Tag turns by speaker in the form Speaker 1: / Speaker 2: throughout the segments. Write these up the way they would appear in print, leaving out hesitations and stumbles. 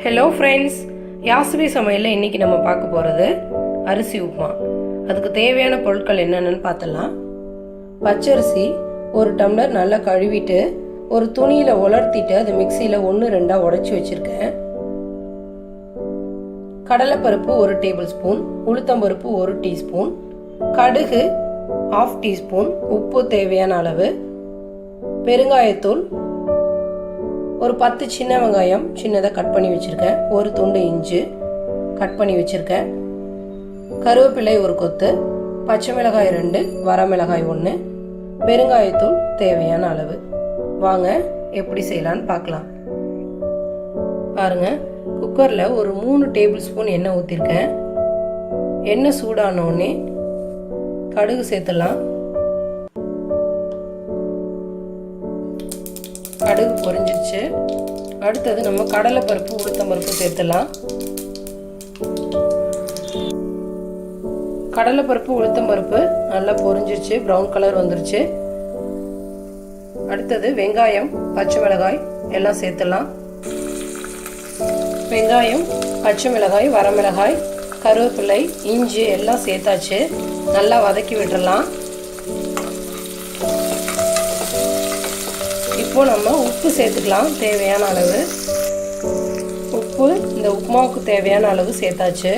Speaker 1: Hello friends, யாசவி சமையலில் இன்றைக்கி நம்ம பார்க்க போகிறது அரிசி உப்புமா. அதுக்கு தேவையான பொருட்கள் என்னென்னு பார்த்தலாம். பச்சரிசி 1 டம்ளர் நல்லா கழுவிட்டு ஒரு துணியில் உலர்த்திட்டு அது மிக்சியில் 1-2 உடைச்சி வச்சுருக்கேன். கடலைப்பருப்பு 1 டேபிள் ஸ்பூன், உளுத்தம்பருப்பு 1 டீஸ்பூன், கடுகு 1/2 டீஸ்பூன், உப்பு தேவையான அளவு, பெருங்காயத்தூள், ஒரு 10 சின்ன வெங்காயம் சின்னதாக கட் பண்ணி வச்சுருக்கேன், ஒரு துண்டு இஞ்சி கட் பண்ணி வச்சுருக்கேன், கருவேப்பிலை 1 கொத்து, பச்சை மிளகாய் 2, வரமிளகாய் 1, பெருங்காயத்தூள் தேவையான அளவு. வாங்க எப்படி செய்யலான்னு பார்க்கலாம். பாருங்க, குக்கரில் ஒரு 3 டேபிள் ஸ்பூன் எண்ணெய் ஊற்றிருக்கேன். எண்ணெய் சூடானோடனே கடுகு சேர்த்துடலாம். கடுகு பொரிஞ்சிருச்சு. அடுத்தது நம்ம கடலைப்பருப்பு உளுத்தம்பருப்பு சேர்த்துடலாம். கடலைப்பருப்பு உளுத்தம்பருப்பு நல்லா பொரிஞ்சிருச்சு, ப்ரௌன் கலர் வந்துருச்சு. அடுத்தது வெங்காயம் பச்சை மிளகாய் எல்லாம் சேர்த்துடலாம். வெங்காயம் பச்சை மிளகாய் வரமிளகாய் கருவேப்பிலை இஞ்சி எல்லாம் சேர்த்தாச்சு. நல்லா வதக்கி விட்டுடலாம். இப்போ நம்ம உப்பு சேர்த்துக்கலாம். தேவையான அளவு உப்பு இந்த உப்புமாவுக்கு தேவையான அளவு சேர்த்தாச்சு.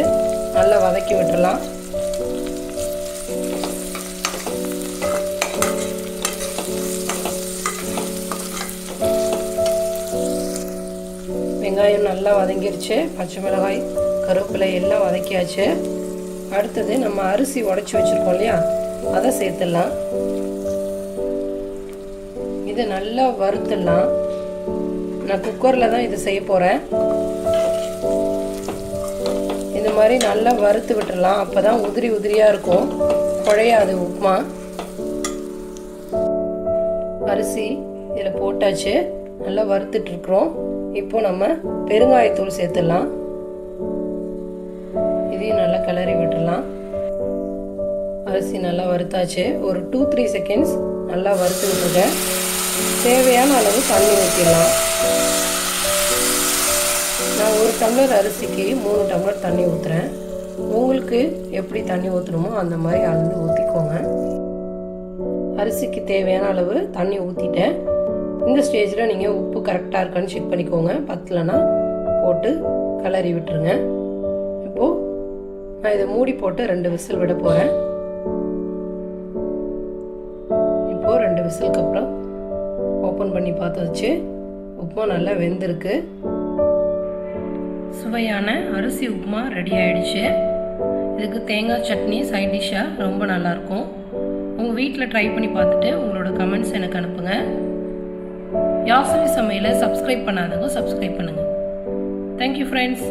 Speaker 1: நல்லா வதக்கி விட்டுடலாம். வெங்காயம் நல்லா வதங்கிருச்சு. பச்சை மிளகாய் கருவேப்பிலை எல்லாம் வதக்கியாச்சு. அடுத்தது நம்ம அரிசி உடைச்சி வச்சுருக்கோம் இல்லையா, அதை சேர்த்துடலாம். இது நல்லா வறுத்துடலாம். நான் குக்கரில் தான் இது செய்ய போகிறேன். இந்த மாதிரி நல்லா வறுத்து விட்டுடலாம். அப்போ தான் உதிரி உதிரியாக இருக்கும், குழையாது உப்புமா. அரிசி இதில் போட்டாச்சு, நல்லா வறுத்துட்ருக்குறோம். இப்போ நம்ம பெருங்காயத்தூள் சேர்த்துடலாம். இதையும் நல்லா கிளறி விட்டுடலாம். அரிசி நல்லா வறுத்தாச்சு. ஒரு 2-3 செகண்ட்ஸ் நல்லா வறுத்து விட்டுருக்கேன். தேவையான அளவு தண்ணி ஊற்றிடலாம். நான் 1 டம்ளர் அரிசிக்கு 3 டம்ளர் தண்ணி ஊற்றுறேன். உங்களுக்கு எப்படி தண்ணி ஊற்றணுமோ அந்த மாதிரி அளந்து ஊற்றிக்கோங்க. அரிசிக்கு தேவையான அளவு தண்ணி ஊற்றிட்டேன். இந்த ஸ்டேஜில் நீங்கள் உப்பு கரெக்டாக இருக்கான்னு செக் பண்ணிக்கோங்க. பத்தலைன்னா போட்டு கிளறி விட்டுருங்க. இப்போது நான் இதை மூடி போட்டு 2 விசில் விட போகிறேன். இப்போது 2 விசிலுக்கு அப்புறம் ஓப்பன் பண்ணி பார்த்தாச்சு. உப்புமா நல்லா வெந்திருக்கு. சுவையான அரிசி உப்புமா ரெடி ஆயிடுச்சு. இதுக்கு தேங்காய் சட்னி சைட் டிஷ்ஷாக ரொம்ப நல்லாயிருக்கும். உங்கள் வீட்டில் ட்ரை பண்ணி பார்த்துட்டு உங்களோட கமெண்ட்ஸ் எனக்கு அனுப்புங்க. யாசவி சமையலை சப்ஸ்கிரைப் பண்ணாதவங்க சப்ஸ்கிரைப் பண்ணுங்கள். Thank you friends.